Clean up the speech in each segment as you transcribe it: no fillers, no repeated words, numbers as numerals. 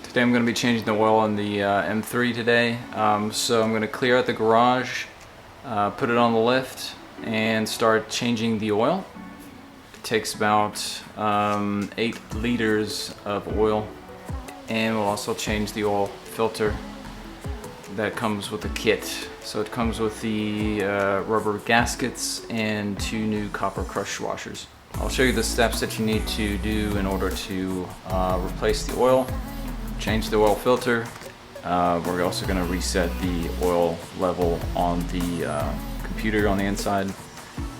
Today I'm going to be changing the oil on the M3 today. So I'm going to clear out the garage, put it on the lift, and start changing the oil. It takes about 8 liters of oil, and we'll also change the oil filter that comes with the kit. So it comes with the rubber gaskets and 2 new copper crush washers. I'll show you the steps that you need to do in order to replace the oil, change the oil filter. We're also going to reset the oil level on the computer on the inside,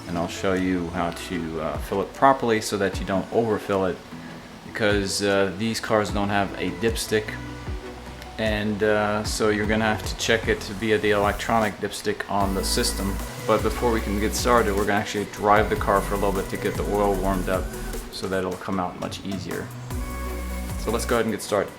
and I'll show you how to fill it properly so that you don't overfill it, because these cars don't have a dipstick, and so you're gonna have to check it via the electronic dipstick on the system. But before we can get started, we're gonna actually drive the car for a little bit to get the oil warmed up so that it'll come out much easier. So let's go ahead and get started.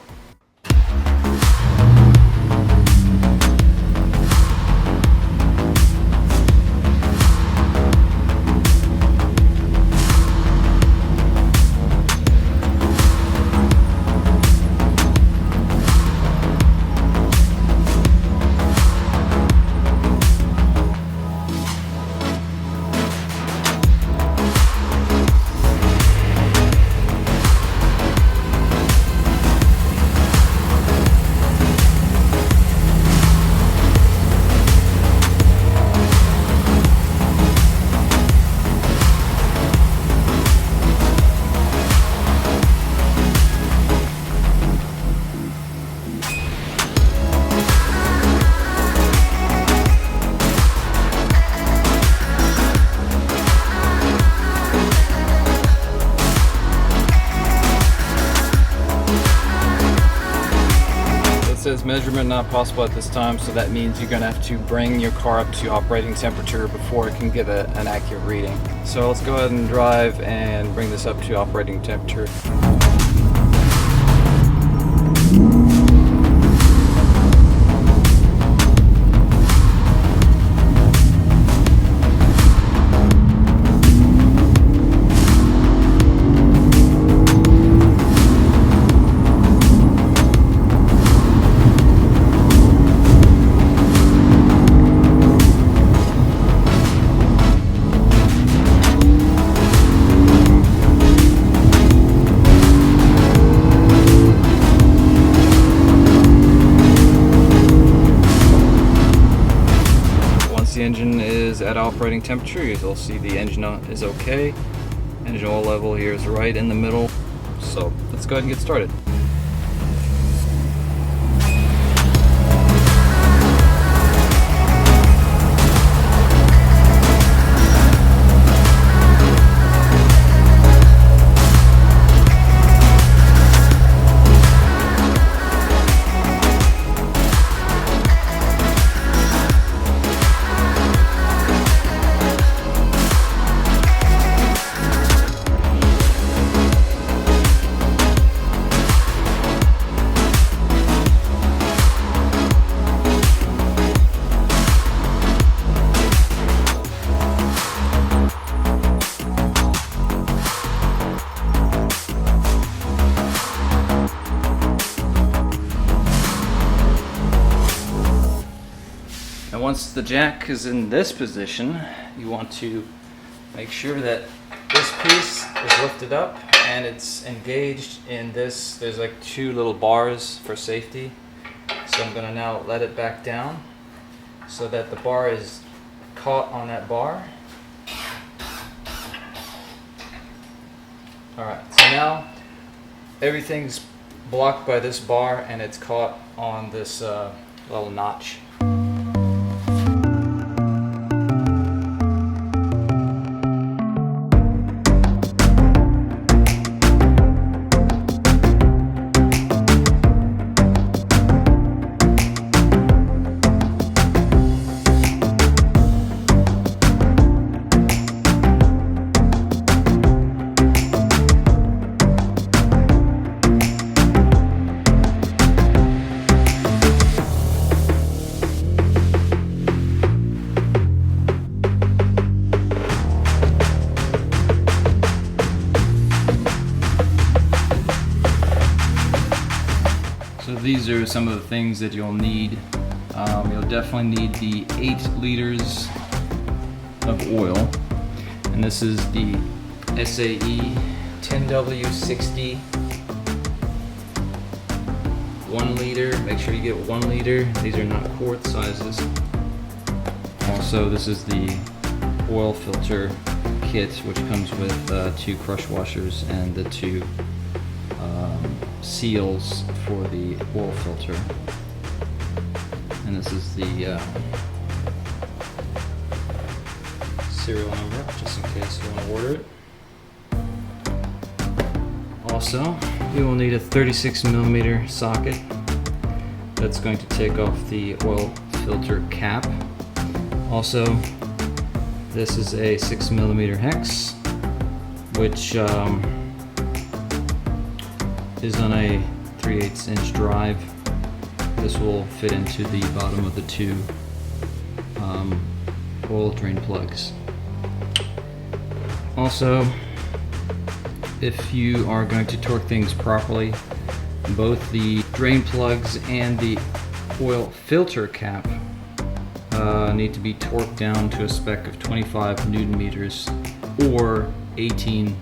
It says measurement not possible at this time, so that means you're going to have to bring your car up to operating temperature before it can get an accurate reading. So let's go ahead and drive and bring this up to operating temperature. The engine is at operating temperature. You'll see the engine is okay. Engine oil level here is right in the middle. So let's go ahead and get started. And once the jack is in this position, you want to make sure that this piece is lifted up and it's engaged in this. There's like 2 little bars for safety. So I'm going to now let it back down so that the bar is caught on that bar. Alright, so now everything's blocked by this bar and it's caught on this little notch. So these are some of the things that you'll need. You'll definitely need the 8 liters of oil, and this is the SAE 10W60 1 liter. Make sure you get 1 liter. These are not quart sizes. Also, this is the oil filter kit, which comes with 2 crush washers and the 2 seals for the oil filter. And this is the serial number, just in case you want to order it. Also, you will need a 36mm socket that's going to take off the oil filter cap. Also, this is a 6mm hex, which is on a 3/8 inch drive. This will fit into the bottom of the 2 oil drain plugs. Also, if you are going to torque things properly, both the drain plugs and the oil filter cap need to be torqued down to a spec of 25 Newton meters or 18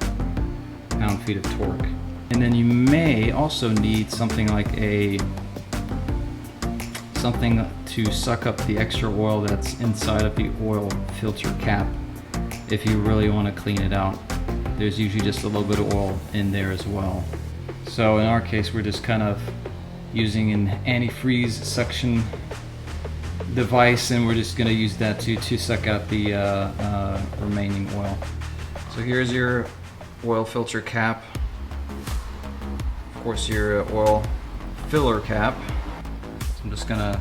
pound-feet of torque. And then you may also need something like something to suck up the extra oil that's inside of the oil filter cap if you really want to clean it out. There's usually just a little bit of oil in there as well. So in our case, we're just kind of using an antifreeze suction device, and we're just going to use that to suck out the remaining oil. So here's your oil filter cap. Of course, your oil filler cap. So I'm just going to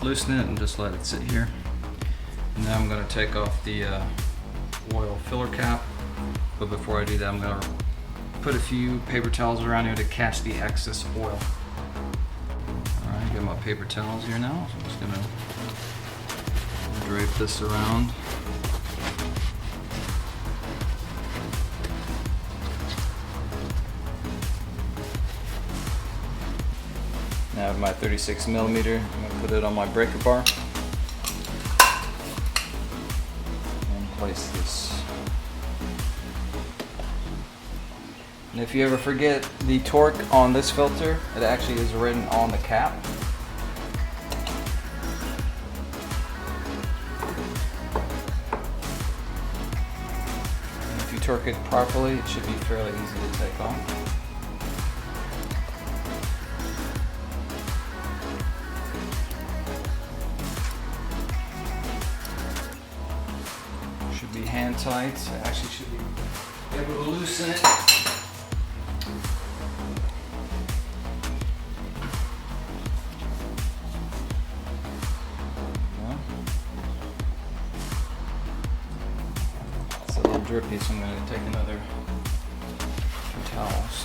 loosen it and just let it sit here. And now I'm going to take off the oil filler cap. But before I do that, I'm going to put a few paper towels around here to catch the excess oil. Alright, got my paper towels here now, so I'm just going to drape this around. Now I have my 36mm, I'm going to put it on my breaker bar and place this. And if you ever forget the torque on this filter, it actually is written on the cap. And if you torque it properly, it should be fairly easy to take off. Should be hand tight. I actually should be able to loosen it. Drippy, so I'm going to take another 2 towels.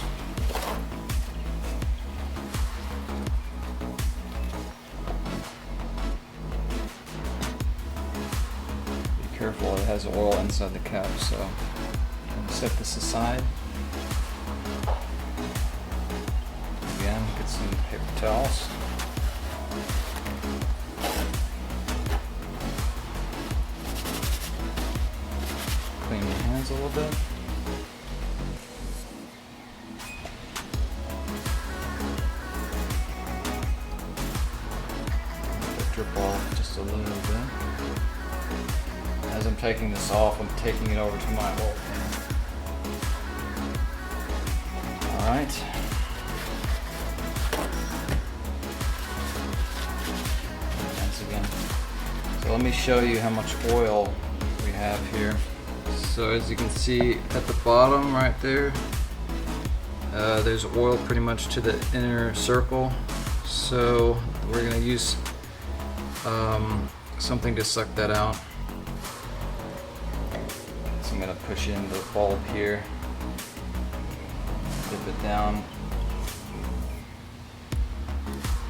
Be careful, it has oil inside the cap, so I'm going to set this aside. Again, get some paper towels. Clean your hands a little bit. Let that drip off just a little bit. As I'm taking this off, I'm taking it over to my oil pan. Alright. Once again. So let me show you how much oil we have here. So as you can see at the bottom right there, there's oil pretty much to the inner circle. So we're going to use something to suck that out. So I'm going to push in the bulb here, dip it down.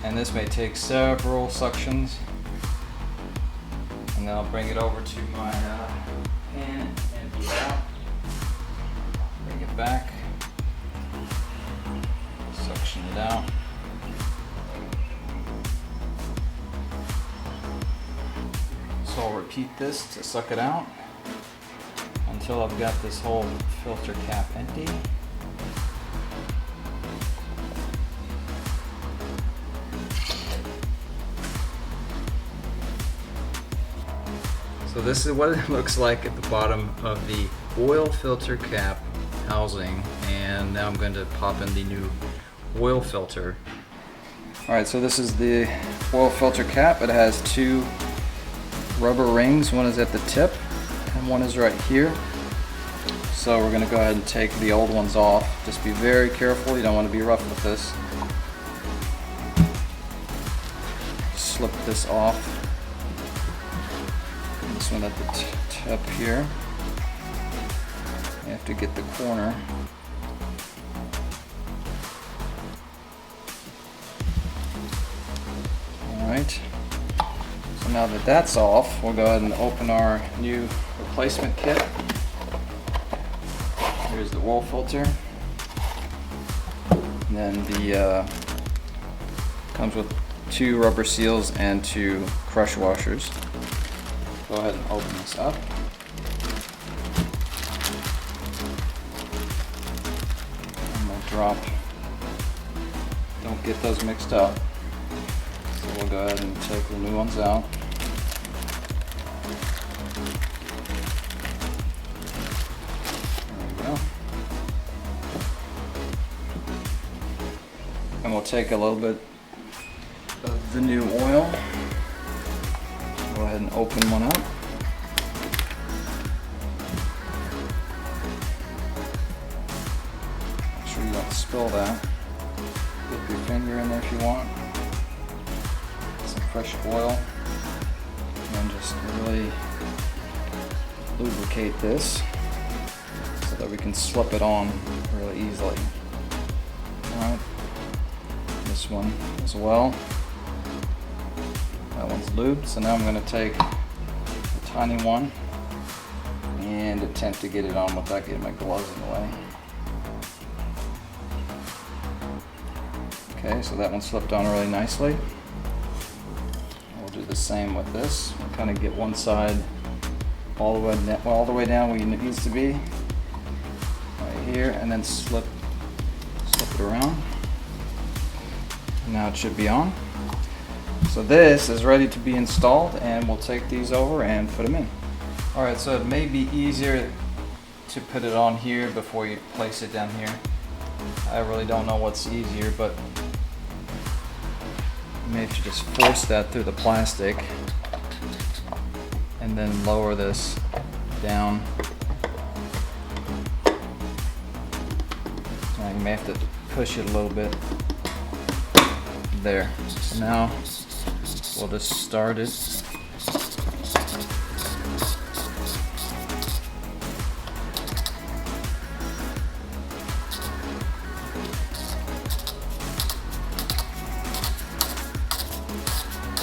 And this may take several suctions. And then I'll bring it over to my pan. Out, bring it back, suction it out, So I'll repeat this to suck it out until I've got this whole filter cap empty. So this is what it looks like at the bottom of the oil filter cap housing, and now I'm going to pop in the new oil filter. Alright, so this is the oil filter cap. It has two rubber rings. One is at the tip and one is right here. So we're going to go ahead and take the old ones off. Just be very careful, you don't want to be rough with this. Slip this off. This one at the tip here. You have to get the corner. Alright. So now that that's off, we'll go ahead and open our new replacement kit. Here's the oil filter. And then the comes with two rubber seals and two crush washers. Go ahead and open this up. And we'll drop. Don't get those mixed up. So we'll go ahead and take the new ones out. There we go. And we'll take a little bit of the new oil. Go ahead and open one up. Make sure you don't spill that. Dip your finger in there if you want. Some fresh oil. And just really lubricate this so that we can slip it on really easily. Alright. This one as well. That one's lubed, so now I'm going to take a tiny one and attempt to get it on without getting my gloves in the way. Okay, so that one slipped on really nicely. We'll do the same with this. We'll kind of get one side all the way down where it needs to be, right here, and then slip it around. Now it should be on. So this is ready to be installed, and we'll take these over and put them in. Alright, so it may be easier to put it on here before you place it down here. I really don't know what's easier, but you may have to just force that through the plastic and then lower this down. You may have to push it a little bit. There. So now we'll just start it.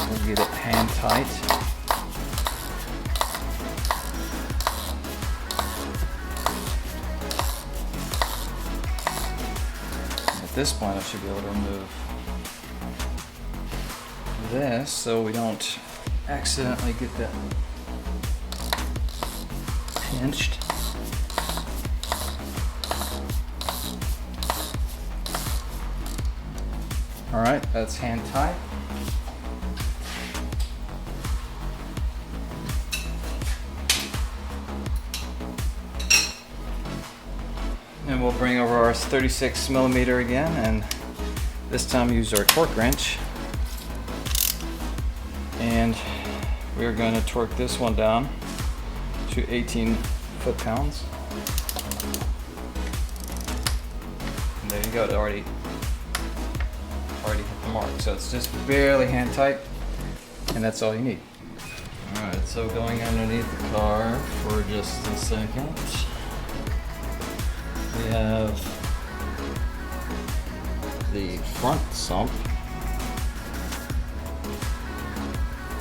We'll get it hand tight. At this point I should be able to remove this so we don't accidentally get that pinched. Alright, that's hand tight. And we'll bring over our 36mm again, and this time use our torque wrench. And we're going to torque this one down to 18 foot-pounds. And there you go, it already hit the mark. So it's just barely hand tight, and that's all you need. Alright, so going underneath the car for just a second. We have the front sump.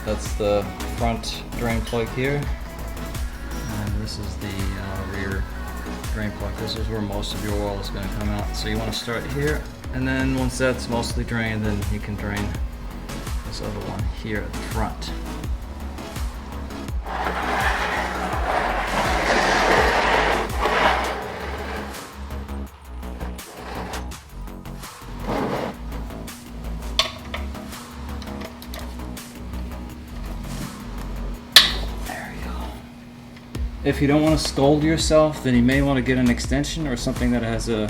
That's the front drain plug here, and this is the rear drain plug. This is where most of your oil is going to come out. So you want to start here, and then once that's mostly drained, then you can drain this other one here at the front. If you don't want to scold yourself, then you may want to get an extension or something that has a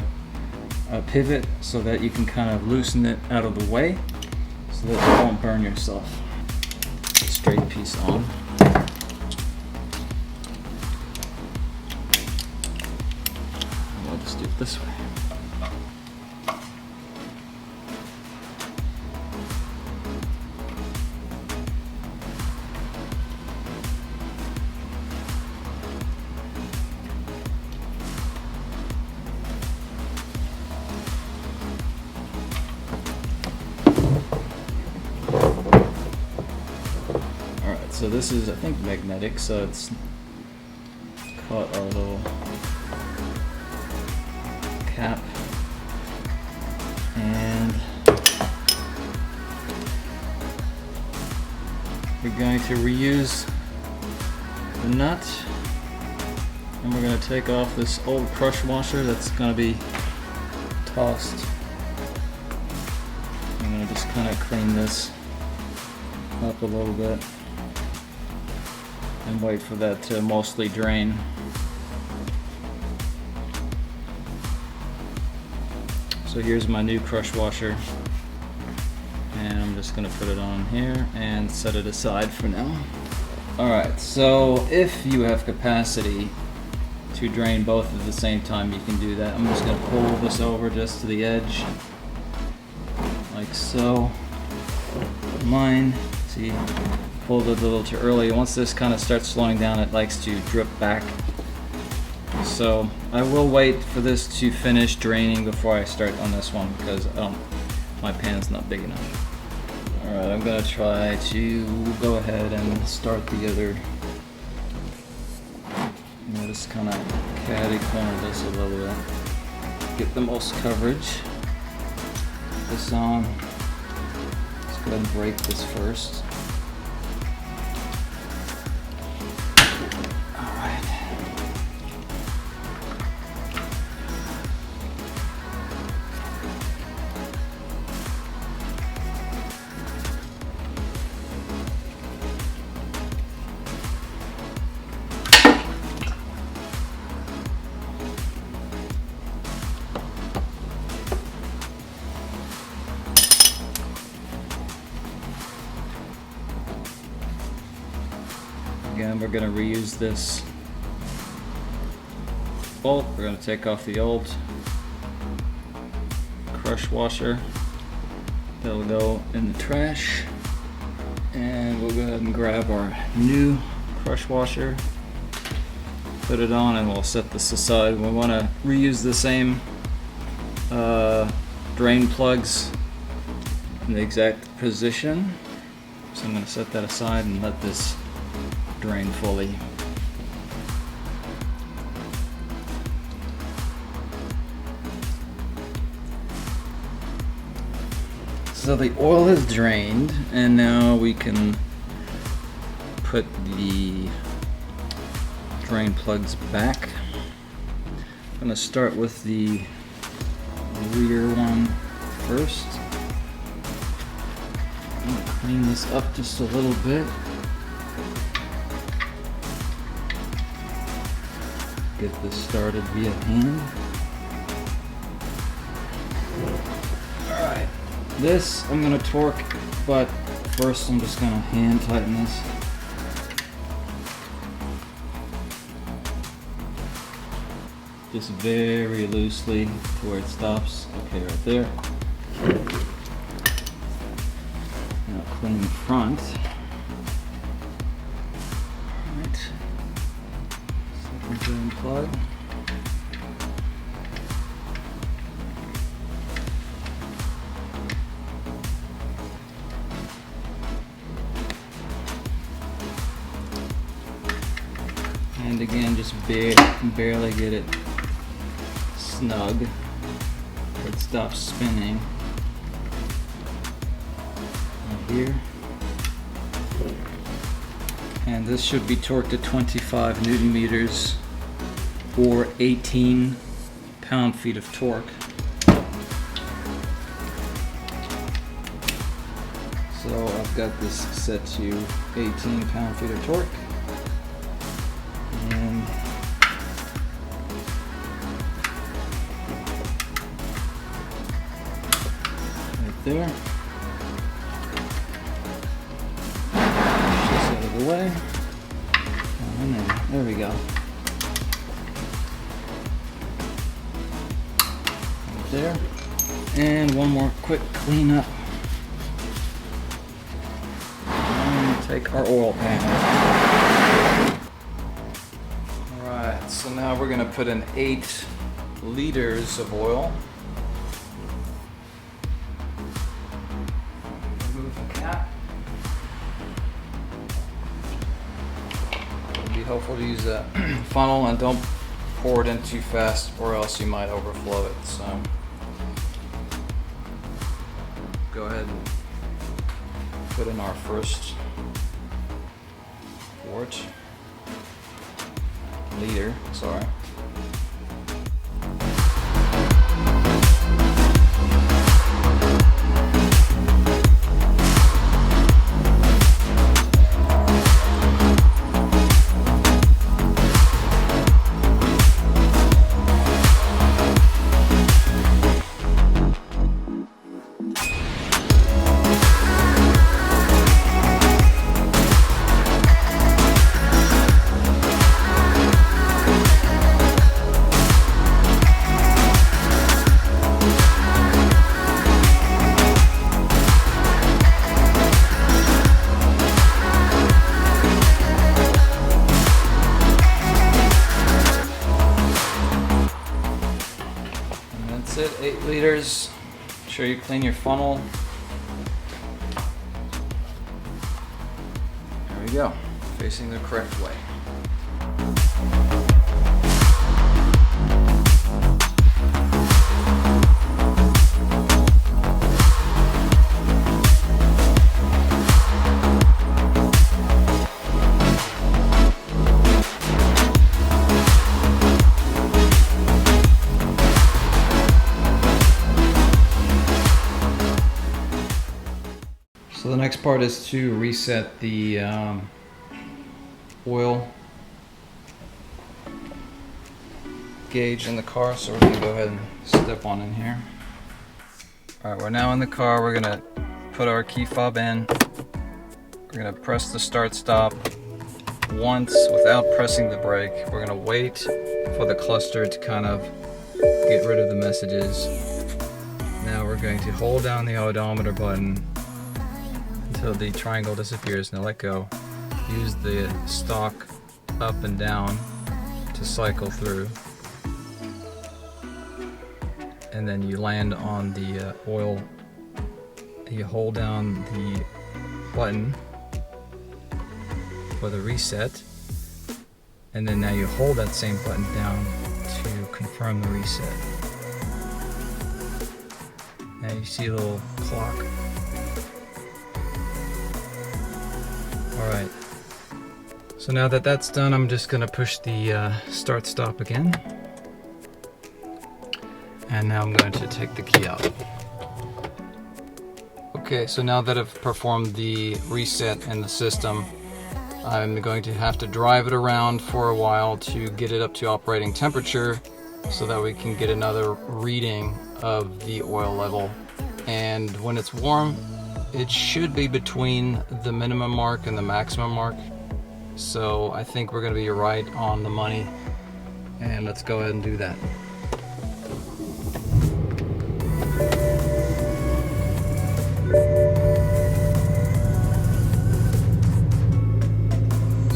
pivot so that you can kind of loosen it out of the way so that you won't burn yourself. Straight piece on. I'll just do it this way. So this is, I think, magnetic, so it's caught our little cap. And we're going to reuse the nut, and we're going to take off this old crush washer that's going to be tossed. I'm going to just kind of clean this up a little bit and wait for that to mostly drain. So here's my new crush washer, and I'm just gonna put it on here and set it aside for now. Alright, so if you have capacity to drain both at the same time, you can do that. I'm just gonna pull this over just to the edge, like so. Mine, see, pulled it a little too early. Once this kind of starts slowing down, it likes to drip back. So I will wait for this to finish draining before I start on this one because my pan's not big enough. Alright, I'm gonna try to go ahead and start the other. Just kind of catty corner this a little bit. Get the most coverage. Put this on. Let's go ahead and break this first. Again, we're going to reuse this bolt. We're going to take off the old crush washer. That'll go in the trash. And we'll go ahead and grab our new crush washer, put it on, and we'll set this aside. We want to reuse the same drain plugs in the exact position. So I'm going to set that aside and let this drain fully. So the oil is drained, and now we can put the drain plugs back. I'm going to start with the rear one first. I'm going to clean this up just a little bit. Get this started via hand. Alright, this I'm going to torque, but first I'm just going to hand tighten this. Just very loosely to where it stops. Okay, right there. Now clean the front. Alright. Second drain plug. And again, just barely get it snug. It stops spinning. Right here. And this should be torqued at 25 Newton meters or 18 pound-feet of torque. So I've got this set to 18 pound-feet of torque. And there. Push this out of the way. And then, there we go. Right there. And one more quick cleanup. And take our oil pan. Alright, so now we're going to put in 8 liters of oil. Remove the cap. It'd be helpful to use a funnel and don't pour it in too fast or else you might overflow it. So go ahead and put in our first liter, sorry. It, 8 liters. Make sure you clean your funnel. There we go, facing the correct way. So the next part is to reset the oil gauge in the car. So we're going to go ahead and step on in here. Alright, we're now in the car. We're going to put our key fob in. We're going to press the start stop once without pressing the brake. We're going to wait for the cluster to kind of get rid of the messages. Now we're going to hold down the odometer button until the triangle disappears. Now let go. Use the stalk up and down to cycle through. And then you land on the oil. You hold down the button for the reset. And then now you hold that same button down to confirm the reset. Now you see a little clock. Alright, so now that that's done, I'm just going to push the start stop again. And now I'm going to take the key out. Okay, so now that I've performed the reset in the system, I'm going to have to drive it around for a while to get it up to operating temperature so that we can get another reading of the oil level. And when it's warm, it should be between the minimum mark and the maximum mark. So I think we're going to be right on the money. And let's go ahead and do that.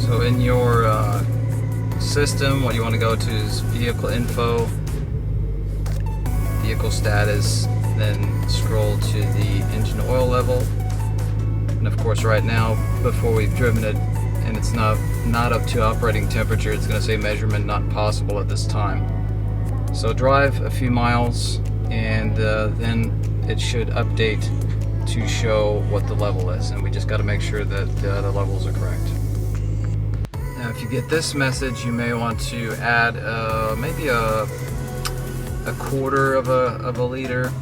So in your system, what you want to go to is vehicle info, vehicle status, then scroll to the engine oil level. And of course right now, before we've driven it and it's not up to operating temperature, it's going to say measurement not possible at this time. So drive a few miles and then it should update to show what the level is, and we just got to make sure that the levels are correct. Now if you get this message, you may want to add maybe a quarter of a liter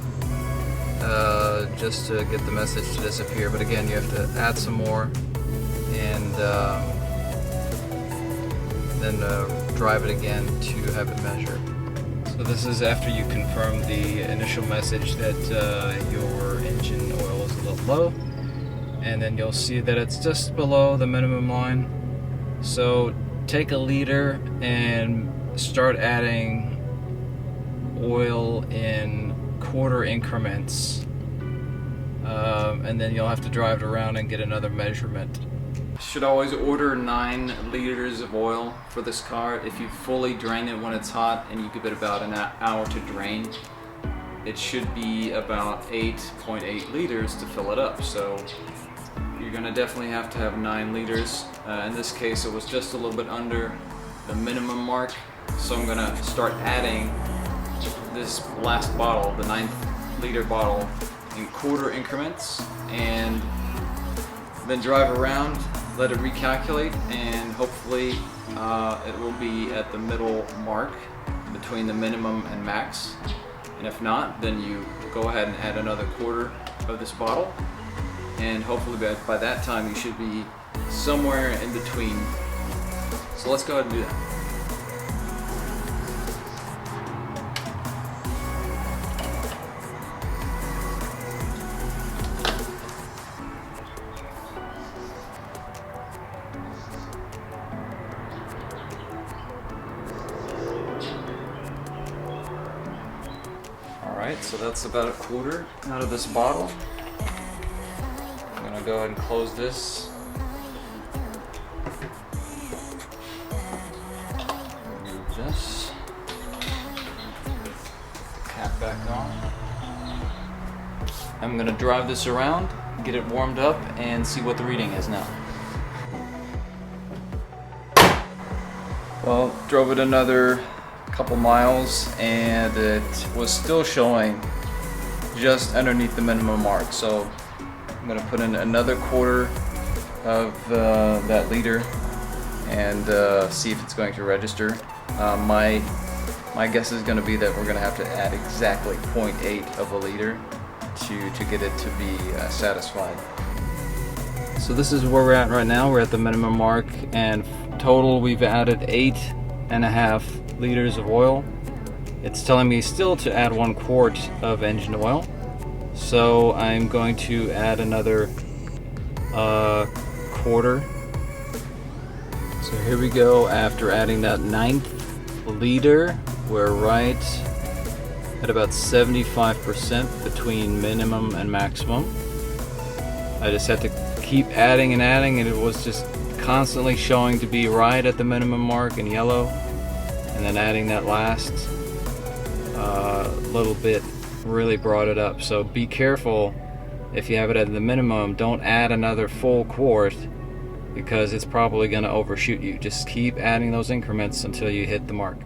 just to get the message to disappear. But again, you have to add some more and then drive it again to have it measured. So this is after you confirm the initial message that your engine low, and then you'll see that it's just below the minimum line. So take a liter and start adding oil in quarter increments, and then you'll have to drive it around and get another measurement. Should always order 9 liters of oil for this car. If you fully drain it when it's hot and you give it about an hour to drain, it should be about 8.8 liters to fill it up. So you're gonna definitely have to have 9 liters. In this case, it was just a little bit under the minimum mark. So I'm gonna start adding this last bottle, the 9th liter bottle, in quarter increments, and then drive around, let it recalculate, and hopefully it will be at the middle mark between the minimum and max. And if not, then you go ahead and add another quarter of this bottle, and hopefully by that time you should be somewhere in between. So let's go ahead and do that. Alright, so that's about a quarter out of this bottle. I'm going to go ahead and close this. Remove this. Cap back on. I'm going to drive this around, get it warmed up, and see what the reading is now. Well, drove it another couple miles and it was still showing just underneath the minimum mark. So I'm going to put in another quarter of that liter and see if it's going to register. My guess is going to be that we're going to have to add exactly 0.8 of a liter to get it to be satisfied. So this is where we're at right now. We're at the minimum mark, and total we've added 8.5 liters of oil. It's telling me still to add 1 quart of engine oil, so I'm going to add another quarter. So here we go. After adding that 9th liter, we're right at about 75% between minimum and maximum. I just had to keep adding and adding, and it was just constantly showing to be right at the minimum mark in yellow. And then adding that last little bit really brought it up. So be careful if you have it at the minimum. Don't add another full quart because it's probably going to overshoot you. Just keep adding those increments until you hit the mark.